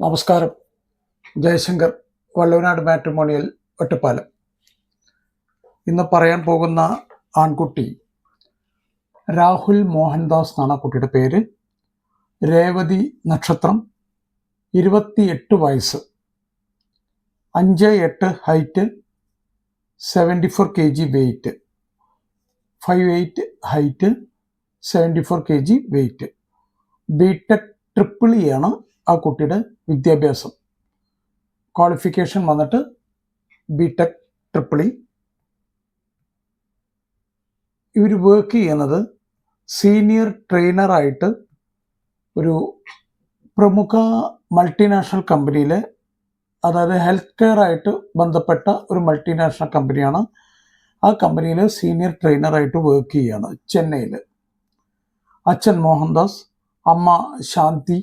നമസ്കാരം. ജയശങ്കർ, വള്ളവനാട് മാട്രിമോണിയൽ, ഒറ്റപ്പാലം. ഇന്ന് പറയാൻ പോകുന്ന ആൺകുട്ടി രാഹുൽ മോഹൻദാസ് എന്നാണ് ആ കുട്ടിയുടെ പേര്. രേവതി നക്ഷത്രം, 28 വയസ്സ്, 5'8" height, 74 kg weight, 5'8" height, 74 kg weight. B Tech triple ആണ് ആ കുട്ടിയുടെ വിദ്യാഭ്യാസം. ക്വാളിഫിക്കേഷൻ വന്നിട്ട് ബിടെക് ട്രിപ്പിൾ. ഇവർ വർക്ക് ചെയ്യുന്നത് സീനിയർ ട്രെയിനറായിട്ട് ഒരു പ്രമുഖ മൾട്ടിനാഷണൽ കമ്പനിയിലെ, അതായത് ഹെൽത്ത് കെയർ ആയിട്ട് ബന്ധപ്പെട്ട ഒരു മൾട്ടിനാഷണൽ കമ്പനിയാണ്. ആ കമ്പനിയിൽ സീനിയർ ട്രെയിനറായിട്ട് വർക്ക് ചെയ്യുകയാണ് ചെന്നൈയിൽ. അച്ഛൻ മോഹൻദാസ്, അമ്മ ശാന്തി,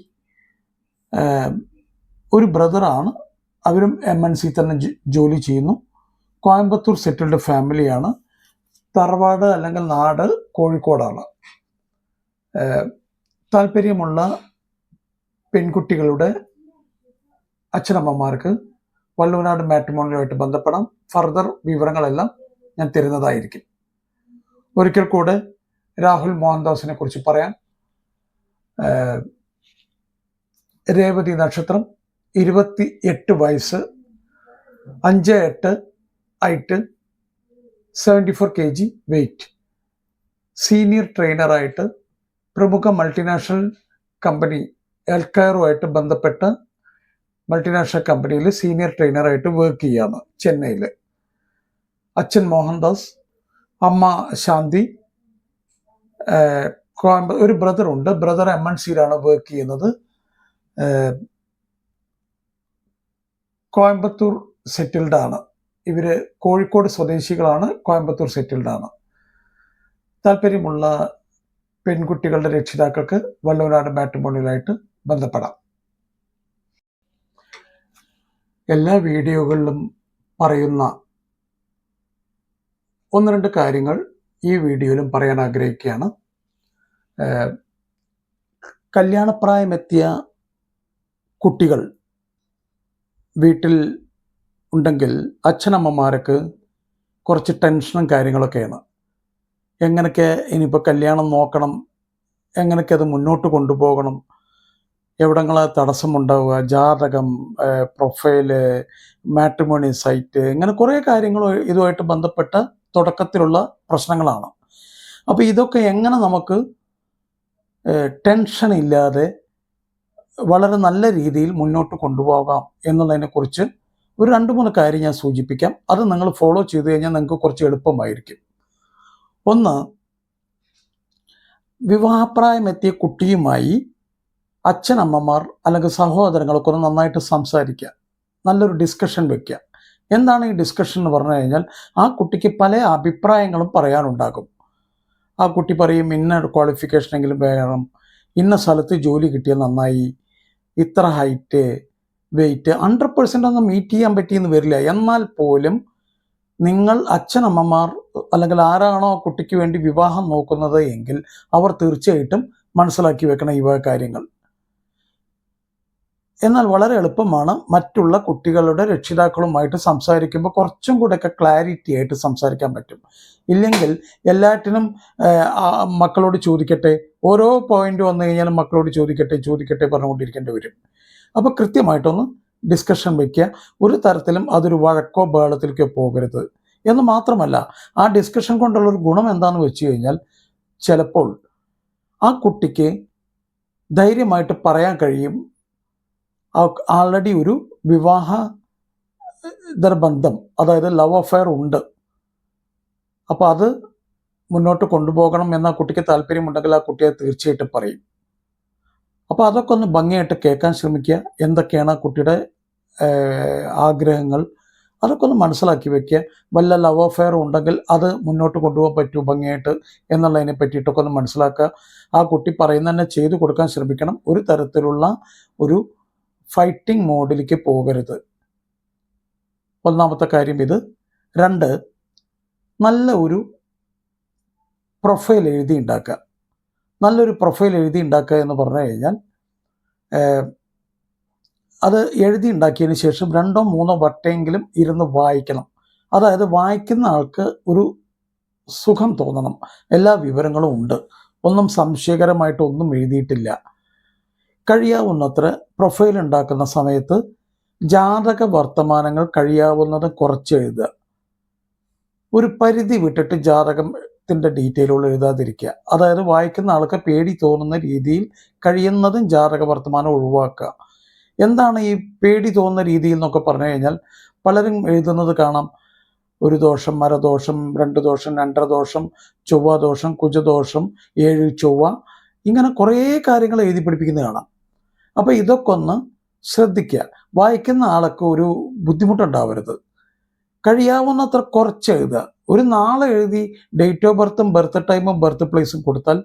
ഒരു ബ്രദറാണ്. അവരും MNC തന്നെ ജോലി ചെയ്യുന്നു. കോയമ്പത്തൂർ സെറ്റിൽഡ് ഫാമിലിയാണ്. തറവാട് അല്ലെങ്കിൽ നാട് കോഴിക്കോടാണ്. താല്പര്യമുള്ള പെൺകുട്ടികളുടെ അച്ഛനമ്മമാർക്ക് വള്ളവനാട് മാട്രിമോണിയലുമായിട്ട് ബന്ധപ്പെടാം. ഫർദർ വിവരങ്ങളെല്ലാം ഞാൻ തരുന്നതായിരിക്കും. ഒരിക്കൽ കൂടെ രാഹുൽ മോഹൻദാസിനെ കുറിച്ച് പറയാം. രേവതി നക്ഷത്രം, 28 വയസ്സ്, 5'8" ഹൈറ്റ്, 74 kg വെയിറ്റ്. സീനിയർ ട്രെയിനറായിട്ട് പ്രമുഖ മൾട്ടിനാഷണൽ കമ്പനി, ഹെൽത്ത് കെയറുമായിട്ട് ബന്ധപ്പെട്ട മൾട്ടിനാഷണൽ കമ്പനിയിൽ സീനിയർ ട്രെയിനറായിട്ട് വർക്ക് ചെയ്യുകയാണ് ചെന്നൈയിൽ. അച്ഛൻ മോഹൻദാസ്, അമ്മ ശാന്തി, ഒരു ബ്രദറുണ്ട്. ബ്രദർ MNCയിലാണ് വർക്ക് ചെയ്യുന്നത്. കോയമ്പത്തൂർ സെറ്റിൽഡ് ആണ്. ഇവർ കോഴിക്കോട് സ്വദേശികളാണ്, കോയമ്പത്തൂർ സെറ്റിൽഡ് ആണ്. താല്പര്യമുള്ള പെൺകുട്ടികളുടെ രക്ഷിതാക്കൾക്ക് വള്ളവനാട് മാട്രിമോണിയലായിട്ട് ബന്ധപ്പെടാം. എല്ലാ വീഡിയോകളിലും പറയുന്ന 1-2 കാര്യങ്ങൾ ഈ വീഡിയോയിലും പറയാൻ ആഗ്രഹിക്കുകയാണ്. കല്യാണപ്രായമെത്തിയ കുട്ടികൾ വീട്ടിൽ ഉണ്ടെങ്കിൽ അച്ഛനമ്മമാർക്ക് കുറച്ച് ടെൻഷനും കാര്യങ്ങളൊക്കെയാണ്. എങ്ങനെയൊക്കെ ഇനിയിപ്പോൾ കല്യാണം നോക്കണം, എങ്ങനെയൊക്കെ അത് മുന്നോട്ട് കൊണ്ടുപോകണം, എവിടങ്ങളെ തടസ്സമുണ്ടാവുക, ജാതകം, പ്രൊഫൈല്, മാട്രിമോണി സൈറ്റ്, ഇങ്ങനെ കുറേ കാര്യങ്ങൾ ഇതുമായിട്ട് ബന്ധപ്പെട്ട തുടക്കത്തിലുള്ള പ്രശ്നങ്ങളാണ്. അപ്പോൾ ഇതൊക്കെ എങ്ങനെ നമുക്ക് ടെൻഷൻ ഇല്ലാതെ വളരെ നല്ല രീതിയിൽ മുന്നോട്ട് കൊണ്ടുപോകാം എന്നുള്ളതിനെക്കുറിച്ച് ഒരു 2-3 കാര്യം ഞാൻ സൂചിപ്പിക്കാം. അത് നിങ്ങൾ ഫോളോ ചെയ്ത് കഴിഞ്ഞാൽ നിങ്ങൾക്ക് കുറച്ച് എളുപ്പമായിരിക്കും. ഒന്ന്, വിവാഹപ്രായമെത്തിയ കുട്ടിയുമായി അച്ഛനമ്മമാർ അല്ലെങ്കിൽ സഹോദരങ്ങളൊക്കെ ഒന്ന് നന്നായിട്ട് സംസാരിക്കുക, നല്ലൊരു ഡിസ്കഷൻ വെക്കുക. എന്താണ് ഈ ഡിസ്കഷൻ എന്ന് പറഞ്ഞു കഴിഞ്ഞാൽ, ആ കുട്ടിക്ക് പല അഭിപ്രായങ്ങളും പറയാനുണ്ടാകും. ആ കുട്ടി പറയും, ഇന്ന ക്വാളിഫിക്കേഷനെങ്കിലും വേണം, ഇന്ന സ്ഥലത്ത് ജോലി കിട്ടിയാൽ നന്നായി, ഇത്ര ഹൈറ്റ്, വെയിറ്റ്. 100% ഒന്നും മീറ്റ് ചെയ്യാൻ പറ്റിയെന്ന് വരില്ല. എന്നാൽ പോലും നിങ്ങൾ അച്ഛനമ്മമാർ അല്ലെങ്കിൽ ആരാണോ കുട്ടിക്ക് വേണ്ടി വിവാഹം നോക്കുന്നത് എങ്കിൽ അവർ തീർച്ചയായിട്ടും മനസ്സിലാക്കി വെക്കണം ഇവ കാര്യങ്ങൾ. എന്നാൽ വളരെ എളുപ്പമാണ് മറ്റുള്ള കുട്ടികളുടെ രക്ഷിതാക്കളുമായിട്ട് സംസാരിക്കുമ്പോൾ കുറച്ചും കൂടെയൊക്കെ ക്ലാരിറ്റി ആയിട്ട് സംസാരിക്കാൻ പറ്റും. ഇല്ലെങ്കിൽ എല്ലാറ്റിനും മക്കളോട് ചോദിക്കട്ടെ, ഓരോ പോയിന്റ് വന്നു കഴിഞ്ഞാലും മക്കളോട് ചോദിക്കട്ടെ പറഞ്ഞുകൊണ്ടിരിക്കേണ്ടി വരും. അപ്പോൾ കൃത്യമായിട്ടൊന്ന് ഡിസ്കഷൻ വയ്ക്കുക. ഒരു തരത്തിലും അതൊരു വഴക്കോ ബഹളത്തിലേക്കോ പോകരുത്. എന്ന് മാത്രമല്ല, ആ ഡിസ്കഷൻ കൊണ്ടുള്ളൊരു ഗുണം എന്താണെന്ന് വെച്ച് കഴിഞ്ഞാൽ, ചിലപ്പോൾ ആ കുട്ടിക്ക് ധൈര്യമായിട്ട് പറയാൻ കഴിയും, ആൾറെഡി ഒരു വിവാഹ ബന്ധം, അതായത് ലവ് അഫെയർ ഉണ്ട്, അപ്പോൾ അത് മുന്നോട്ട് കൊണ്ടുപോകണം എന്ന കുട്ടിക്ക് താല്പര്യമുണ്ടെങ്കിൽ ആ കുട്ടിയെ തീർച്ചയായിട്ടും പറയും. അപ്പോൾ അതൊക്കെ ഒന്ന് ഭംഗിയായിട്ട് കേൾക്കാൻ ശ്രമിക്കുക. എന്തൊക്കെയാണ് ആ കുട്ടിയുടെ ആഗ്രഹങ്ങൾ, അതൊക്കെ ഒന്ന് മനസ്സിലാക്കി വെക്കുക. വല്ല ലവ് അഫെയർ ഉണ്ടെങ്കിൽ അത് മുന്നോട്ട് കൊണ്ടുപോകാൻ പറ്റൂ ഭംഗിയായിട്ട് എന്നുള്ളതിനെ പറ്റിയിട്ടൊക്കെ ഒന്ന് മനസ്സിലാക്കുക. ആ കുട്ടി പറയുന്ന തന്നെ ചെയ്തു കൊടുക്കാൻ ശ്രമിക്കണം. ഒരു തരത്തിലുള്ള ഒരു ഫൈറ്റിംഗ് മോഡിലേക്ക് പോകരുത്. ഒന്നാമത്തെ കാര്യം ഇത്. 2, നല്ല ഒരു പ്രൊഫൈൽ എഴുതി ഉണ്ടാക്കുക. നല്ലൊരു പ്രൊഫൈൽ എഴുതി ഉണ്ടാക്കുക എന്ന് പറഞ്ഞു കഴിഞ്ഞാൽ അത് എഴുതി ഉണ്ടാക്കിയതിന് ശേഷം 2 3 വട്ടമെങ്കിലും ഇരുന്ന് വായിക്കണം. അതായത് വായിക്കുന്ന ആൾക്ക് ഒരു സുഖം തോന്നണം. എല്ലാ വിവരങ്ങളും ഉണ്ട്. ഒന്നും സംശയകരമായിട്ട് ഒന്നും എഴുതിയിട്ടില്ല. കഴിയാവുന്നത്ര പ്രൊഫൈൽ ഉണ്ടാക്കുന്ന സമയത്ത് ജാതക വർത്തമാനങ്ങൾ കഴിയാവുന്നത് കുറച്ച് എഴുതുക. ഒരു പരിധി വിട്ടിട്ട് ജാതകത്തിൻ്റെ ഡീറ്റെയിലുകൾ എഴുതാതിരിക്കുക. അതായത് വായിക്കുന്ന ആൾക്ക് പേടി തോന്നുന്ന രീതിയിൽ കഴിയുന്നതും ജാതക വർത്തമാനം ഒഴിവാക്കുക. എന്താണ് ഈ പേടി തോന്നുന്ന രീതിയിൽ എന്നൊക്കെ പറഞ്ഞു കഴിഞ്ഞാൽ പലരും എഴുതുന്നത് കാണാം, ഒരു ദോഷം, മരദോഷം, 2 ദോഷം, 2.5 ദോഷം, ചൊവ്വ ദോഷം, കുജദോഷം, 7 ചൊവ്വ, ഇങ്ങനെ കുറേ കാര്യങ്ങൾ എഴുതി പിടിപ്പിക്കുന്നത് കാണാം. അപ്പോൾ ഇതൊക്കെ ഒന്ന് ശ്രദ്ധിക്കുക. വായിക്കുന്ന ആൾക്ക് ഒരു ബുദ്ധിമുട്ടുണ്ടാവരുത്. കഴിയാവുന്നത്ര കുറച്ച് എഴുതുക. ഒരു നാളെ എഴുതി ഡേറ്റ് ഓഫ് ബർത്തും ബർത്ത് ടൈമും ബർത്ത് പ്ലേസും കൊടുത്താൽ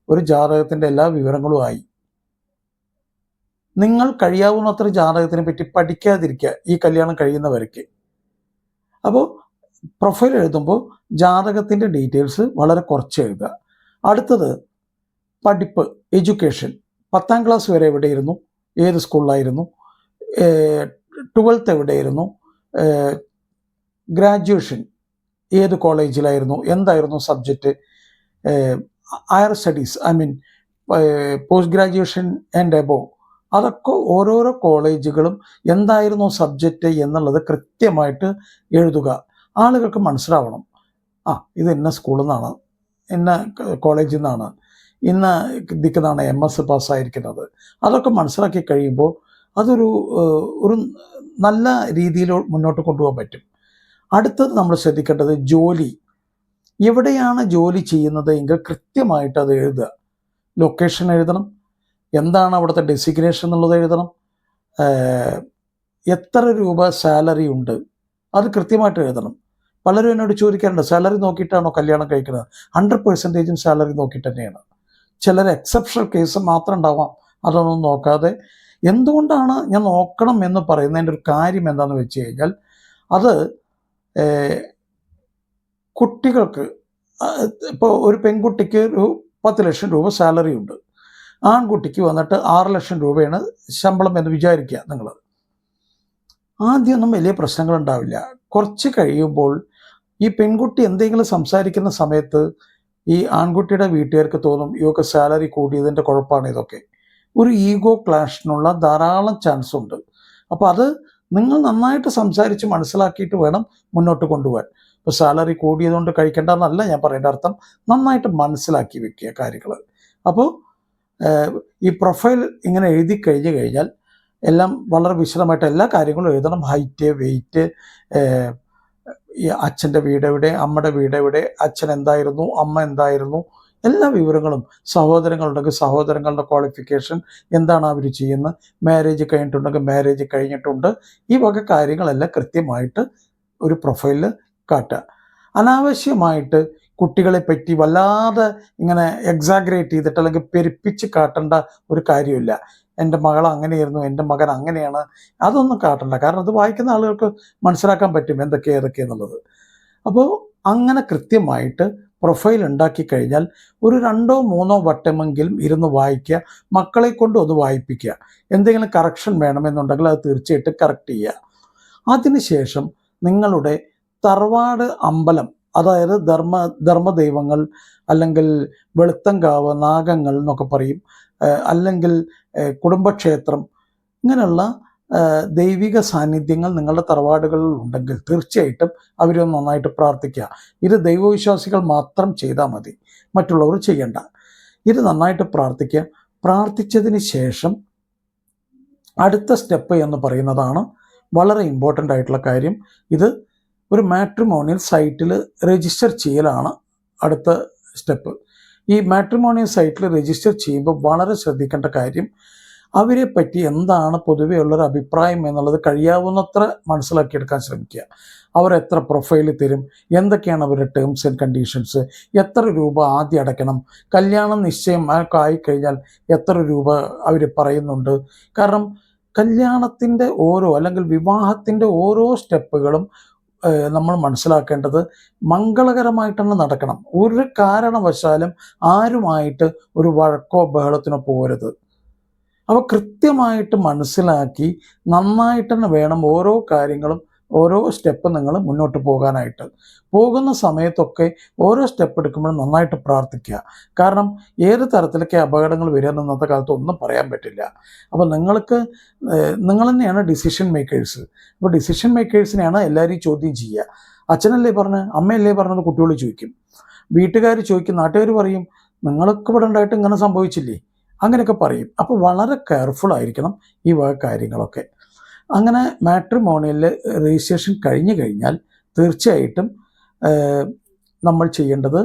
ഒരു ജാതകത്തിൻ്റെ എല്ലാ വിവരങ്ങളും ആയി. നിങ്ങൾ കഴിയാവുന്നത്ര ജാതകത്തിനെ പറ്റി പഠിക്കാതിരിക്കുക ഈ കല്യാണം കഴിയുന്നവരേക്ക്. അപ്പോൾ പ്രൊഫൈൽ എഴുതുമ്പോൾ ജാതകത്തിൻ്റെ ഡീറ്റെയിൽസ് വളരെ കുറച്ച് എഴുതുക. അടുത്തത് പഠിപ്പ്, എഡ്യൂക്കേഷൻ. 10ാം ക്ലാസ് വരെ എവിടെയിരുന്നു, ഏത് സ്കൂളിലായിരുന്നു, 12th എവിടെയായിരുന്നു, ഗ്രാജുവേഷൻ ഏത് കോളേജിലായിരുന്നു, എന്തായിരുന്നു subject, higher studies post graduation and above, അതൊക്കെ ഓരോരോ കോളേജുകളും എന്തായിരുന്നു സബ്ജക്റ്റ് എന്നുള്ളത് കൃത്യമായിട്ട് എഴുതുക. ആളുകൾക്ക് മനസ്സിലാവണം, ഇത് ഇന്ന സ്കൂളിൽ നിന്നാണ്, ഇന്ന കോളേജിൽ നിന്നാണ്, ഇന്ന ഇതിൽ നിന്നാണ് MS പാസ്സായിരിക്കുന്നത്. അതൊക്കെ മനസ്സിലാക്കി കഴിയുമ്പോൾ അതൊരു നല്ല രീതിയിൽ മുന്നോട്ട് കൊണ്ടുപോകാൻ പറ്റും. അടുത്തത് നമ്മൾ ശ്രദ്ധിക്കേണ്ടത് ജോലി. എവിടെയാണ് ജോലി ചെയ്യുന്നത് എങ്കിൽ കൃത്യമായിട്ട് അത് എഴുതുക. ലൊക്കേഷൻ എഴുതണം, എന്താണ് അവിടുത്തെ ഡെസിഗ്നേഷൻ എന്നുള്ളത് എഴുതണം, എത്ര രൂപ സാലറി ഉണ്ട് അത് കൃത്യമായിട്ട് എഴുതണം. പലരും എന്നോട് ചോദിക്കാറുണ്ട്, സാലറി നോക്കിയിട്ടാണോ കല്യാണം കഴിക്കുന്നത്? 100% സാലറി നോക്കിയിട്ട് തന്നെയാണ്. ചിലർ എക്സെപ്ഷണൽ കേസ് മാത്രം ഉണ്ടാവാം, അതൊന്നും നോക്കാതെ. എന്തുകൊണ്ടാണ് ഞാൻ നോക്കണം എന്ന് പറയുന്നതിൻ്റെ ഒരു കാര്യം എന്താണെന്ന് വെച്ച് കഴിഞ്ഞാൽ, അത് കുട്ടികൾക്ക്, ഇപ്പോൾ ഒരു പെൺകുട്ടിക്ക് ഒരു 10 ലക്ഷം രൂപ സാലറി ഉണ്ട്, ആൺകുട്ടിക്ക് വന്നിട്ട് 6 ലക്ഷം രൂപയാണ് ശമ്പളം എന്ന് വിചാരിക്കുക. നിങ്ങൾ ആദ്യമൊന്നും വലിയ പ്രശ്നങ്ങളുണ്ടാവില്ല. കുറച്ച് കഴിയുമ്പോൾ ഈ പെൺകുട്ടി എന്തെങ്കിലും സംസാരിക്കുന്ന സമയത്ത് ഈ ആൺകുട്ടിയുടെ വീട്ടുകാർക്ക് തോന്നും, ഇവർക്ക് സാലറി കൂടിയതിൻ്റെ കുഴപ്പമാണ് ഇതൊക്കെ. ഒരു ഈഗോ ക്ലാഷിനുള്ള ധാരാളം ചാൻസ് ഉണ്ട്. അപ്പോൾ അത് നിങ്ങൾ നന്നായിട്ട് സംസാരിച്ച് മനസ്സിലാക്കിയിട്ട് വേണം മുന്നോട്ട് കൊണ്ടുപോകാൻ. ഇപ്പോൾ സാലറി കൂടിയതുകൊണ്ട് കഴിക്കേണ്ടെന്നല്ല ഞാൻ പറയേണ്ട അർത്ഥം, നന്നായിട്ട് മനസ്സിലാക്കി വെക്കുക കാര്യങ്ങൾ. അപ്പോൾ ഈ പ്രൊഫൈൽ ഇങ്ങനെ എഴുതി കഴിഞ്ഞ് കഴിഞ്ഞാൽ എല്ലാം വളരെ വിശദമായിട്ട് എല്ലാ കാര്യങ്ങളും എഴുതണം. ഹൈറ്റ്, വെയിറ്റ്, ഈ അച്ഛൻ്റെ വീട് എവിടെ, അമ്മയുടെ വീട് എവിടെ, അച്ഛൻ എന്തായിരുന്നു, അമ്മ എന്തായിരുന്നു, എല്ലാ വിവരങ്ങളും. സഹോദരങ്ങളുണ്ടെങ്കിൽ സഹോദരങ്ങളുടെ ക്വാളിഫിക്കേഷൻ, എന്താണ് അവർ ചെയ്യുന്നത്, മാരേജ് കഴിഞ്ഞിട്ടുണ്ടെങ്കിൽ മാരേജ് കഴിഞ്ഞിട്ടുണ്ട്, ഈ വക കാര്യങ്ങളെല്ലാം കൃത്യമായിട്ട് ഒരു പ്രൊഫൈലിൽ കാട്ടുക. അനാവശ്യമായിട്ട് കുട്ടികളെ പറ്റി വല്ലാതെ ഇങ്ങനെ എക്സാഗ്രേറ്റ് ചെയ്തിട്ട് അല്ലെങ്കിൽ പെരുപ്പിച്ച് കാട്ടേണ്ട ഒരു കാര്യമില്ല. എൻ്റെ മകൾ അങ്ങനെയായിരുന്നു, എൻ്റെ മകൻ അങ്ങനെയാണ്, അതൊന്നും കാട്ടണ്ട. കാരണം അത് വായിക്കുന്ന ആളുകൾക്ക് മനസ്സിലാക്കാൻ പറ്റും ഏതൊക്കെയെന്നുള്ളത്. അപ്പോൾ അങ്ങനെ കൃത്യമായിട്ട് പ്രൊഫൈൽ ഉണ്ടാക്കി കഴിഞ്ഞാൽ ഒരു 2 3 വട്ടമെങ്കിലും ഇരുന്ന് വായിക്കുക. മക്കളെ കൊണ്ട് ഒന്ന് വായിപ്പിക്കുക. എന്തെങ്കിലും കറക്ഷൻ വേണമെന്നുണ്ടെങ്കിൽ അത് തീർച്ചയായിട്ടും കറക്റ്റ് ചെയ്യുക. അതിനുശേഷം നിങ്ങളുടെ തറവാട് അമ്പലം, അതായത് ധർമ്മദൈവങ്ങൾ, അല്ലെങ്കിൽ വെളുത്തങ്കാവ്, നാഗങ്ങൾ എന്നൊക്കെ പറയും, അല്ലെങ്കിൽ കുടുംബക്ഷേത്രം, ഇങ്ങനെയുള്ള ദൈവിക സാന്നിധ്യങ്ങൾ നിങ്ങളുടെ തറവാടുകളിൽ ഉണ്ടെങ്കിൽ തീർച്ചയായിട്ടും അവരെ നന്നായിട്ട് പ്രാർത്ഥിക്കുക. ഇത് ദൈവവിശ്വാസികൾ മാത്രം ചെയ്താൽ മതി, മറ്റുള്ളവർ ചെയ്യണ്ട. ഇത് നന്നായിട്ട് പ്രാർത്ഥിക്കുക. പ്രാർത്ഥിച്ചതിന് ശേഷം അടുത്ത സ്റ്റെപ്പ് എന്ന് പറയുന്നതാണ് വളരെ ഇമ്പോർട്ടൻ്റ് ആയിട്ടുള്ള കാര്യം. ഇത് ഒരു മാട്രിമോണിയൽ സൈറ്റിൽ രജിസ്റ്റർ ചെയ്യലാണ് അടുത്ത സ്റ്റെപ്പ്. ഈ മാട്രിമോണിയൽ സൈറ്റിൽ രജിസ്റ്റർ ചെയ്യുമ്പോൾ വളരെ ശ്രദ്ധിക്കേണ്ട കാര്യം, അവരെ പറ്റി എന്താണ് പൊതുവെ ഉള്ളൊരു അഭിപ്രായം എന്നുള്ളത് കഴിയാവുന്നത്ര മനസ്സിലാക്കിയെടുക്കാൻ ശ്രമിക്കുക. അവർ എത്ര പ്രൊഫൈൽ തരും, എന്തൊക്കെയാണ് അവരുടെ ടേംസ് ആൻഡ് കണ്ടീഷൻസ്, എത്ര രൂപ ആദ്യം അടയ്ക്കണം, കല്യാണം നിശ്ചയം ഒക്കെ ആയിക്കഴിഞ്ഞാൽ എത്ര രൂപ അവർ പറയുന്നുണ്ട്. കാരണം കല്യാണത്തിൻ്റെ അല്ലെങ്കിൽ വിവാഹത്തിൻ്റെ ഓരോ സ്റ്റെപ്പുകളും നമ്മൾ മനസ്സിലാക്കേണ്ടത് മംഗളകരമായിട്ടാണ് നടക്കണം. ഒരു കാരണവശാലും ആരുമായിട്ട് ഒരു വഴക്കോ ബഹളത്തിനോ പോകരുത്. അപ്പോൾ കൃത്യമായിട്ട് മനസ്സിലാക്കി നന്നായിട്ട് തന്നെ വേണം ഓരോ കാര്യങ്ങളും ഓരോ സ്റ്റെപ്പ് നിങ്ങൾ മുന്നോട്ട് പോകാനായിട്ട്. പോകുന്ന സമയത്തൊക്കെ ഓരോ സ്റ്റെപ്പ് എടുക്കുമ്പോഴും നന്നായിട്ട് പ്രാർത്ഥിക്കുക. കാരണം ഏത് തരത്തിലൊക്കെ അപകടങ്ങൾ വരികയെന്ന് ഇന്നത്തെ കാലത്ത് ഒന്നും പറയാൻ പറ്റില്ല. അപ്പോൾ നിങ്ങൾ തന്നെയാണ് ഡിസിഷൻ മേക്കേഴ്സ്. അപ്പോൾ ഡിസിഷൻ മേക്കേഴ്സിനെയാണ് എല്ലാവരും ചോദ്യം ചെയ്യുക. അച്ഛനല്ലേ പറഞ്ഞ്, അമ്മയല്ലേ പറഞ്ഞത് കുട്ടികൾ ചോദിക്കും, വീട്ടുകാർ ചോദിക്കും, നാട്ടുകാർ പറയും നിങ്ങൾക്ക് ഇവിടെ ഉണ്ടായിട്ട് ഇങ്ങനെ സംഭവിച്ചില്ലേ, അങ്ങനെയൊക്കെ പറയും. അപ്പോൾ വളരെ കെയർഫുൾ ആയിരിക്കണം ഈ വക കാര്യങ്ങളൊക്കെ. അങ്ങനെ മാട്രിമോണിയൽ രജിസ്ട്രേഷൻ കഴിഞ്ഞു കഴിഞ്ഞാൽ തീർച്ചയായിട്ടും നമ്മൾ ചെയ്യേണ്ടത്,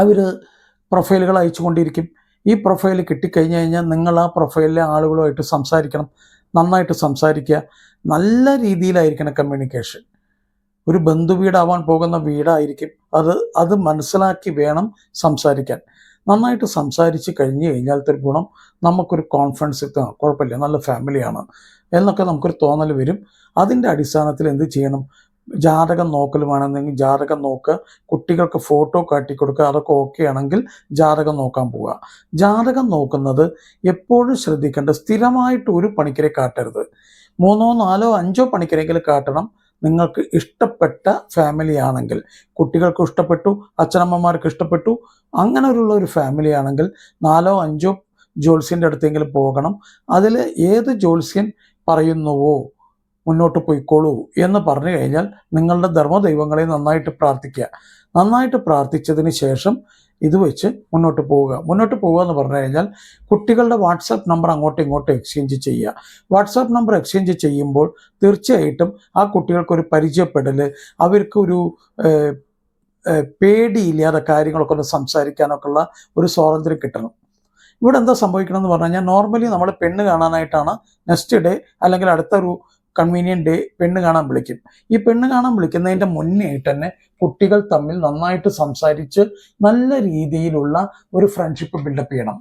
അവർ പ്രൊഫൈലുകൾ അയച്ചുകൊണ്ടിരിക്കും. ഈ പ്രൊഫൈൽ കിട്ടിക്കഴിഞ്ഞ് കഴിഞ്ഞാൽ നിങ്ങൾ ആ പ്രൊഫൈലിലെ ആളുകളുമായിട്ട് സംസാരിക്കണം. നന്നായിട്ട് സംസാരിക്കുക. നല്ല രീതിയിലായിരിക്കണം കമ്മ്യൂണിക്കേഷൻ. ഒരു ബന്ധുവീടാവാൻ പോകുന്ന വീടായിരിക്കും അത് മനസ്സിലാക്കി വേണം സംസാരിക്കാൻ. നന്നായിട്ട് സംസാരിച്ച് കഴിഞ്ഞ് കഴിഞ്ഞാലത്തെ ഗുണം നമുക്കൊരു കോൺഫിഡൻസ് എത്തുക, കുഴപ്പമില്ല നല്ല ഫാമിലിയാണ് എന്നൊക്കെ നമുക്കൊരു തോന്നൽ വരും. അതിൻ്റെ അടിസ്ഥാനത്തിൽ എന്ത് ചെയ്യണം, ജാതകം നോക്കൽ വേണമെന്നെങ്കിൽ ജാതകം നോക്കുക, കുട്ടികൾക്ക് ഫോട്ടോ കാട്ടിക്കൊടുക്കുക. അതൊക്കെ ഓക്കെ ആണെങ്കിൽ ജാതകം നോക്കാൻ പോവുക. ജാതകം നോക്കുന്നത് എപ്പോഴും ശ്രദ്ധിക്കേണ്ടത്, സ്ഥിരമായിട്ട് ഒരു പണിക്കരെ കാട്ടരുത്. 3, 4, 5 പണിക്കരെങ്കിലും കാട്ടണം. നിങ്ങൾക്ക് ഇഷ്ടപ്പെട്ട ഫാമിലി ആണെങ്കിൽ, കുട്ടികൾക്ക് ഇഷ്ടപ്പെട്ടു, അച്ഛനമ്മമാർക്ക് ഇഷ്ടപ്പെട്ടു, അങ്ങനെയുള്ള ഒരു ഫാമിലി ആണെങ്കിൽ 4, 5 ജ്യോത്സ്യൻ്റെ അടുത്തെങ്കിലും പോകണം. അതിൽ ഏത് ജ്യോത്സ്യൻ പറയുന്നുവോ മുന്നോട്ട് പോയിക്കോളൂ എന്ന് പറഞ്ഞു കഴിഞ്ഞാൽ നിങ്ങളുടെ ധർമ്മദൈവങ്ങളെ നന്നായിട്ട് പ്രാർത്ഥിക്കുക. നന്നായിട്ട് പ്രാർത്ഥിച്ചതിന് ശേഷം ഇത് വെച്ച് മുന്നോട്ട് പോവുക എന്ന് പറഞ്ഞു കഴിഞ്ഞാൽ കുട്ടികളുടെ വാട്സാപ്പ് നമ്പർ അങ്ങോട്ടും ഇങ്ങോട്ടും എക്സ്ചേഞ്ച് ചെയ്യുക. വാട്സാപ്പ് നമ്പർ എക്സ്ചേഞ്ച് ചെയ്യുമ്പോൾ തീർച്ചയായിട്ടും ആ കുട്ടികൾക്കൊരു പരിചയപ്പെടൽ, അവർക്കൊരു പേടിയില്ലാതെ കാര്യങ്ങളൊക്കെ ഒന്ന് സംസാരിക്കാനൊക്കെ ഉള്ള ഒരു സ്വാതന്ത്ര്യം കിട്ടണം. ഇവിടെ എന്താ സംഭവിക്കണമെന്ന് പറഞ്ഞു കഴിഞ്ഞാൽ, നോർമലി നമ്മൾ പെണ്ണ് കാണാനായിട്ടാണ് നെക്സ്റ്റ് ഡേ അല്ലെങ്കിൽ അടുത്തൊരു കൺവീനിയൻറ്റ് ഡേ പെണ്ണ് കാണാൻ വിളിക്കും. ഈ പെണ്ണ് കാണാൻ വിളിക്കുന്നതിൻ്റെ മുന്നേ ആയിട്ട് തന്നെ കുട്ടികൾ തമ്മിൽ നന്നായിട്ട് സംസാരിച്ച് നല്ല രീതിയിലുള്ള ഒരു ഫ്രണ്ട്ഷിപ്പ് ബിൽഡപ്പ് ചെയ്യണം.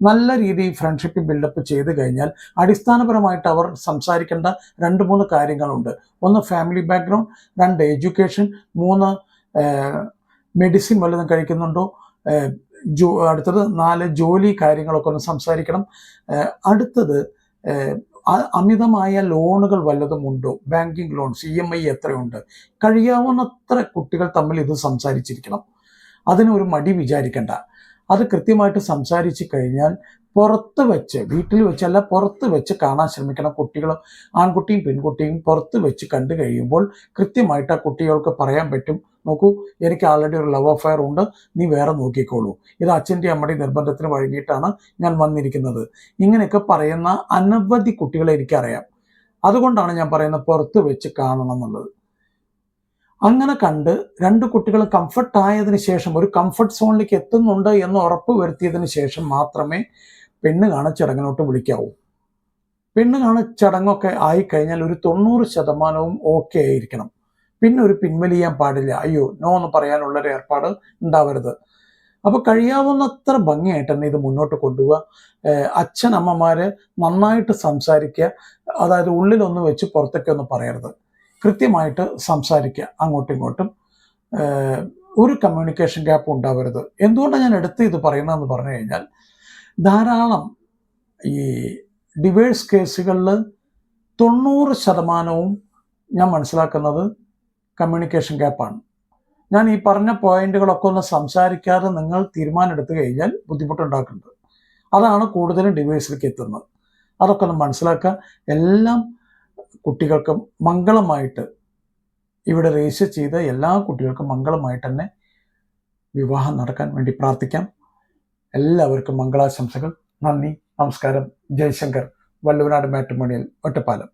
നല്ല രീതിയിൽ ഫ്രണ്ട്ഷിപ്പ് ബിൽഡപ്പ് ചെയ്ത് കഴിഞ്ഞാൽ അടിസ്ഥാനപരമായിട്ട് അവർ സംസാരിക്കേണ്ട 2-3 കാര്യങ്ങളുണ്ട്. 1 ഫാമിലി ബാക്ക്ഗ്രൗണ്ട്, 2 എഡ്യൂക്കേഷൻ, 3 മെഡിസിൻ വല്ലതും കഴിക്കുന്നുണ്ടോ, അടുത്തത് 4 ജോലി കാര്യങ്ങളൊക്കെ ഒന്ന് സംസാരിക്കണം. അടുത്തത് അമിതമായ ലോണുകൾ വല്ലതും ഉണ്ടോ, ബാങ്കിങ് ലോൺസ്, EMI എത്രയുണ്ട്, കഴിയാവുന്നത്ര കുട്ടികൾ തമ്മിൽ ഇത് സംസാരിച്ചിരിക്കണം. അതിനൊരു മടി വിചാരിക്കേണ്ട. അത് കൃത്യമായിട്ട് സംസാരിച്ച് കഴിഞ്ഞാൽ പുറത്ത് വെച്ച്, വീട്ടിൽ വെച്ചല്ല പുറത്ത് വെച്ച് കാണാൻ ശ്രമിക്കണം. കുട്ടികൾ, ആൺകുട്ടിയും പെൺകുട്ടിയും പുറത്ത് വെച്ച് കണ്ടു കഴിയുമ്പോൾ കൃത്യമായിട്ട് ആ കുട്ടികൾക്ക് പറയാൻ പറ്റും, നോക്കൂ എനിക്ക് ആൾറെഡി ഒരു ലവ് അഫയർ ഉണ്ട്, നീ വേറെ നോക്കിക്കോളൂ, ഇത് അച്ഛൻ്റെയും അമ്മയുടെയും നിർബന്ധത്തിന് വഴങ്ങിയിട്ടാണ് ഞാൻ വന്നിരിക്കുന്നത്. ഇങ്ങനെയൊക്കെ പറയുന്ന അനവധി കുട്ടികളെ എനിക്കറിയാം. അതുകൊണ്ടാണ് ഞാൻ പറയുന്നത് പുറത്ത് വെച്ച് കാണണം എന്നുള്ളത്. അങ്ങനെ കണ്ട് 2 കുട്ടികൾ കംഫർട്ട് ആയതിനു ശേഷം, ഒരു കംഫർട്ട് സോണിലേക്ക് എത്തുന്നുണ്ട് എന്ന് ഉറപ്പ് വരുത്തിയതിന് ശേഷം മാത്രമേ പെണ്ണ് കാണച്ചടങ്ങിനോട്ട് വിളിക്കാവൂ. പെണ്ണ് കാണച്ചടങ്ങൊക്കെ ആയിക്കഴിഞ്ഞാൽ ഒരു 90% ഓക്കെ ആയിരിക്കണം. പിന്നെ ഒരു പിൻവലിയാൻ പാടില്ല, അയ്യോ നോ എന്ന് പറയാനുള്ളൊരു ഏർപ്പാട് ഉണ്ടാവരുത്. അപ്പോൾ കഴിയാവുന്നത്ര ഭംഗിയായിട്ട് തന്നെ ഇത് മുന്നോട്ട് കൊണ്ടുപോവുക. അച്ഛനമ്മമാര് നന്നായിട്ട് സംസാരിക്കുക. അതായത് ഉള്ളിലൊന്ന് വെച്ച് പുറത്തൊക്കെ ഒന്നും പറയരുത്. കൃത്യമായിട്ട് സംസാരിക്കുക അങ്ങോട്ടും ഇങ്ങോട്ടും. ഒരു കമ്മ്യൂണിക്കേഷൻ ഗ്യാപ്പ് ഉണ്ടാവരുത്. എന്തുകൊണ്ടാണ് ഞാൻ എടുത്ത് ഇത് പറയുന്നതെന്ന് പറഞ്ഞു കഴിഞ്ഞാൽ, ധാരാളം ഈ ഡിവേഴ്സ് കേസുകളിൽ 90% ഞാൻ മനസ്സിലാക്കുന്നത് കമ്മ്യൂണിക്കേഷൻ ഗ്യാപ്പാണ്. ഞാൻ ഈ പറഞ്ഞ പോയിന്റുകളൊക്കെ ഒന്ന് സംസാരിക്കാതെ നിങ്ങൾ തീരുമാനം എടുത്തു കഴിഞ്ഞാൽ ബുദ്ധിമുട്ടുണ്ടാക്കുന്നുണ്ട്. അതാണ് കൂടുതലും ഡിവേഴ്സിലേക്ക് എത്തുന്നത്. അതൊക്കെ ഒന്ന് മനസ്സിലാക്കുക. എല്ലാം കുട്ടികൾക്കും മംഗളമായിട്ട്, ഇവിടെ രജിസ്റ്റർ ചെയ്ത എല്ലാ കുട്ടികൾക്കും മംഗളമായിട്ട് തന്നെ വിവാഹം നടക്കാൻ വേണ്ടി പ്രാർത്ഥിക്കാം. എല്ലാവർക്കും മംഗളാശംസകൾ. നന്ദി, നമസ്കാരം. ജയശങ്കർ, വള്ളുവനാട് മാട്രിമോണിയൽ, ഒറ്റപ്പാലം.